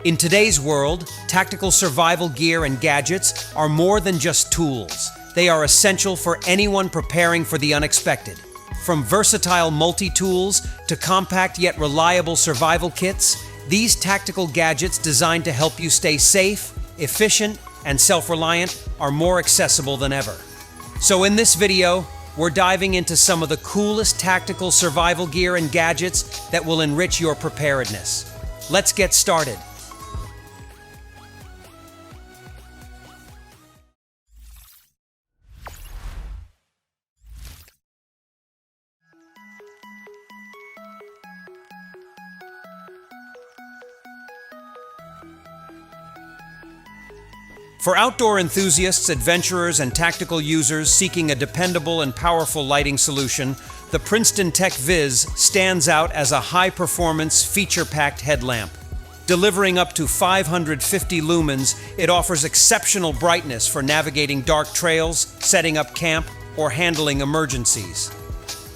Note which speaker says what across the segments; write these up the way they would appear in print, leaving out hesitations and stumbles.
Speaker 1: In today's world, tactical survival gear and gadgets are more than just tools. They are essential for anyone preparing for the unexpected. From versatile multi-tools to compact yet reliable survival kits, these tactical gadgets designed to help you stay safe, efficient, and self-reliant are more accessible than ever. So in this video, we're diving into some of the coolest tactical survival gear and gadgets that will enrich your preparedness. Let's get started. For outdoor enthusiasts, adventurers, and tactical users seeking a dependable and powerful lighting solution, the Princeton Tech Viz stands out as a high-performance, feature-packed headlamp. Delivering up to 550 lumens, it offers exceptional brightness for navigating dark trails, setting up camp, or handling emergencies.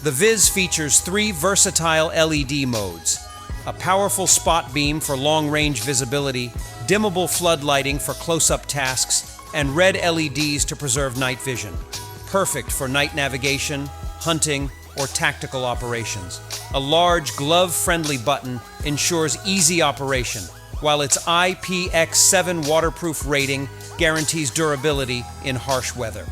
Speaker 1: The Viz features 3 versatile LED modes: a powerful spot beam for long-range visibility, dimmable flood lighting for close-up tasks, and red LEDs to preserve night vision. Perfect for night navigation, hunting, or tactical operations. A large, glove-friendly button ensures easy operation, while its IPX7 waterproof rating guarantees durability in harsh weather.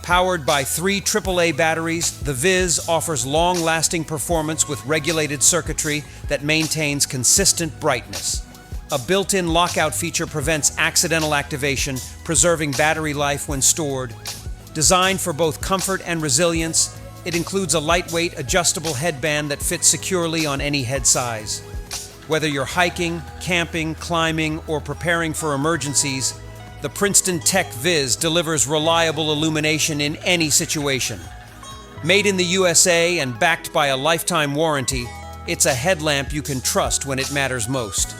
Speaker 1: Powered by 3 AAA batteries, the Viz offers long-lasting performance with regulated circuitry that maintains consistent brightness. A built-in lockout feature prevents accidental activation, preserving battery life when stored. Designed for both comfort and resilience, it includes a lightweight, adjustable headband that fits securely on any head size. Whether you're hiking, camping, climbing, or preparing for emergencies, the Princeton Tech Viz delivers reliable illumination in any situation. Made in the USA and backed by a lifetime warranty, it's a headlamp you can trust when it matters most.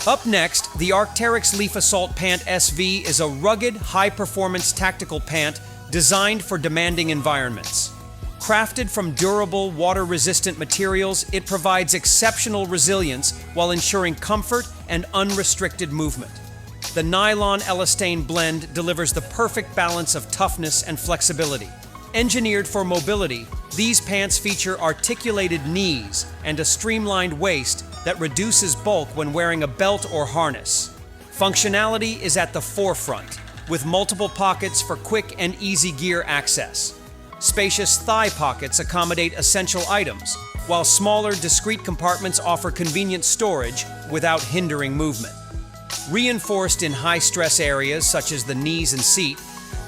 Speaker 1: Up next, the Arc'teryx Leaf Assault Pant SV is a rugged, high-performance tactical pant designed for demanding environments. Crafted from durable, water-resistant materials, it provides exceptional resilience while ensuring comfort and unrestricted movement. The nylon-elastane blend delivers the perfect balance of toughness and flexibility. Engineered for mobility, these pants feature articulated knees and a streamlined waist that reduces bulk when wearing a belt or harness. Functionality is at the forefront, with multiple pockets for quick and easy gear access. Spacious thigh pockets accommodate essential items, while smaller, discreet compartments offer convenient storage without hindering movement. Reinforced in high-stress areas such as the knees and seat,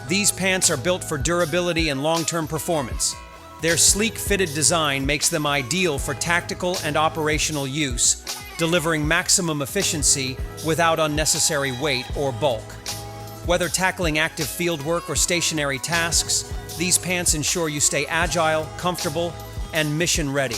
Speaker 1: these pants are built for durability and long-term performance. Their sleek fitted design makes them ideal for tactical and operational use, delivering maximum efficiency without unnecessary weight or bulk. Whether tackling active fieldwork or stationary tasks, these pants ensure you stay agile, comfortable, and mission ready.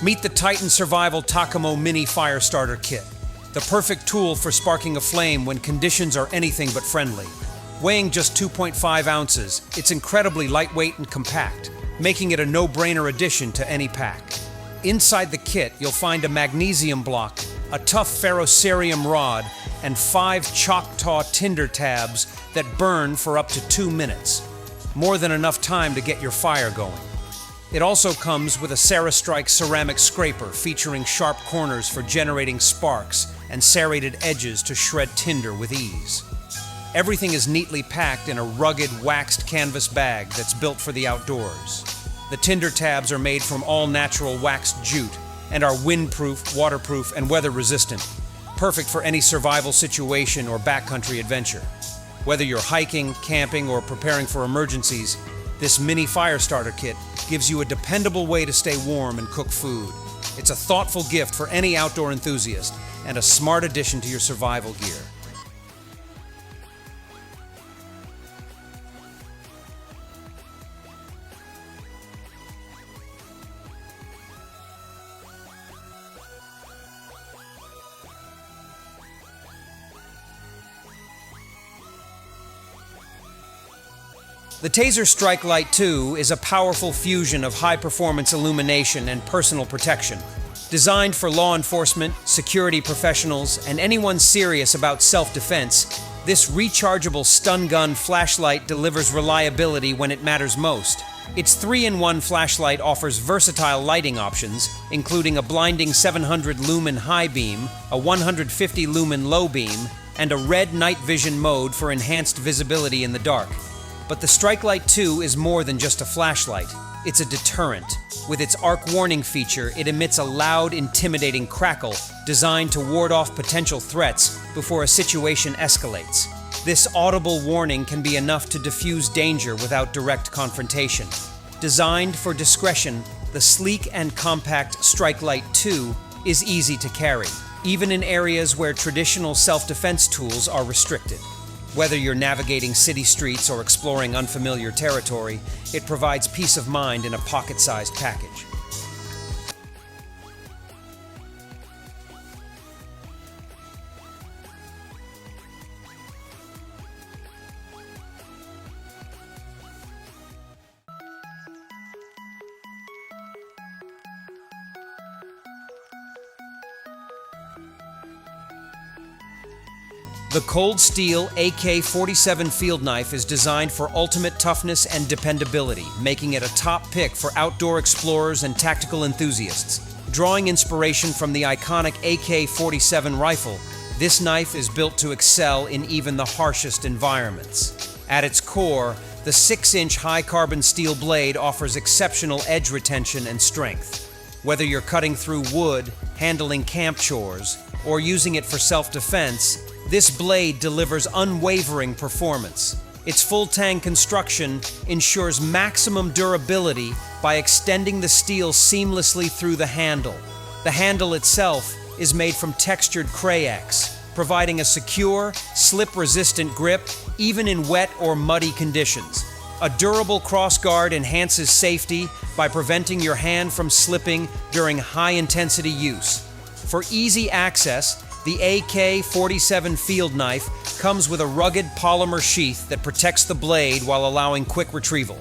Speaker 1: Meet the Titan Survival Takamo Mini Firestarter Kit, the perfect tool for sparking a flame when conditions are anything but friendly. Weighing just 2.5 ounces, it's incredibly lightweight and compact, making it a no-brainer addition to any pack. Inside the kit, you'll find a magnesium block, a tough ferrocerium rod, and 5 Choctaw tinder tabs that burn for up to 2 minutes. More than enough time to get your fire going. It also comes with a Cerastrike ceramic scraper featuring sharp corners for generating sparks and serrated edges to shred tinder with ease. Everything is neatly packed in a rugged, waxed canvas bag that's built for the outdoors. The tinder tabs are made from all-natural waxed jute, and are windproof, waterproof, and weather-resistant, perfect for any survival situation or backcountry adventure. Whether you're hiking, camping, or preparing for emergencies, this mini fire starter kit gives you a dependable way to stay warm and cook food. It's a thoughtful gift for any outdoor enthusiast and a smart addition to your survival gear. The Taser Strike Light 2 is a powerful fusion of high-performance illumination and personal protection. Designed for law enforcement, security professionals, and anyone serious about self-defense, this rechargeable stun gun flashlight delivers reliability when it matters most. Its 3-in-1 flashlight offers versatile lighting options, including a blinding 700 lumen high beam, a 150 lumen low beam, and a red night vision mode for enhanced visibility in the dark. But the Strike Light 2 is more than just a flashlight. It's a deterrent. With its arc warning feature, it emits a loud, intimidating crackle designed to ward off potential threats before a situation escalates. This audible warning can be enough to diffuse danger without direct confrontation. Designed for discretion, the sleek and compact Strike Light 2 is easy to carry, even in areas where traditional self-defense tools are restricted. Whether you're navigating city streets or exploring unfamiliar territory, it provides peace of mind in a pocket-sized package. The Cold Steel AK-47 field knife is designed for ultimate toughness and dependability, making it a top pick for outdoor explorers and tactical enthusiasts. Drawing inspiration from the iconic AK-47 rifle, this knife is built to excel in even the harshest environments. At its core, the 6-inch high-carbon steel blade offers exceptional edge retention and strength. Whether you're cutting through wood, handling camp chores, or using it for self-defense, this blade delivers unwavering performance. Its full-tang construction ensures maximum durability by extending the steel seamlessly through the handle. The handle itself is made from textured Crayex, providing a secure, slip-resistant grip even in wet or muddy conditions. A durable crossguard enhances safety by preventing your hand from slipping during high-intensity use. For easy access, the AK-47 field knife comes with a rugged polymer sheath that protects the blade while allowing quick retrieval.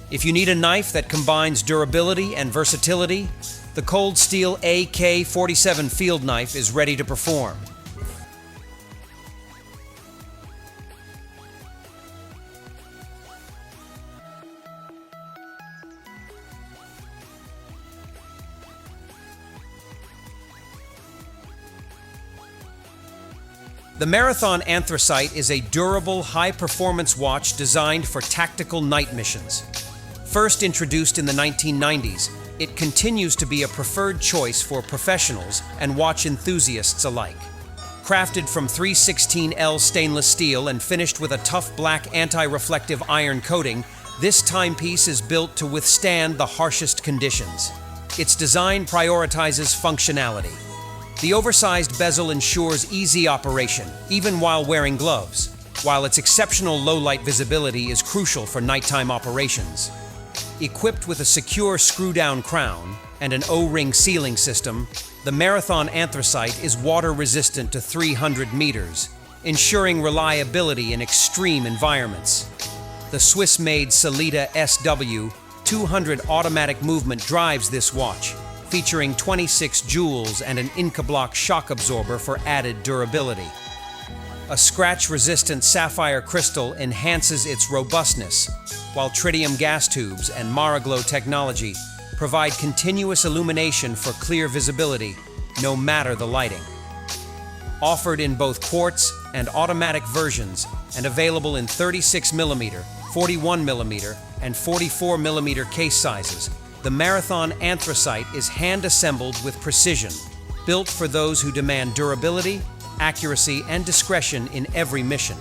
Speaker 1: If you need a knife that combines durability and versatility, the Cold Steel AK-47 field knife is ready to perform. The Marathon Anthracite is a durable, high-performance watch designed for tactical night missions. First introduced in the 1990s, it continues to be a preferred choice for professionals and watch enthusiasts alike. Crafted from 316L stainless steel and finished with a tough black anti-reflective iron coating, this timepiece is built to withstand the harshest conditions. Its design prioritizes functionality. The oversized bezel ensures easy operation, even while wearing gloves, while its exceptional low-light visibility is crucial for nighttime operations. Equipped with a secure screw-down crown and an O-ring sealing system, the Marathon Anthracite is water-resistant to 300 meters, ensuring reliability in extreme environments. The Swiss-made Sellita SW 200 automatic movement drives this watch, featuring 26 joules and an Incablock shock absorber for added durability. A scratch-resistant sapphire crystal enhances its robustness, while tritium gas tubes and Maraglow technology provide continuous illumination for clear visibility, no matter the lighting. Offered in both quartz and automatic versions and available in 36mm, 41mm, and 44mm case sizes, The Marathon Anthracite is hand-assembled with precision, built for those who demand durability, accuracy, and discretion in every mission.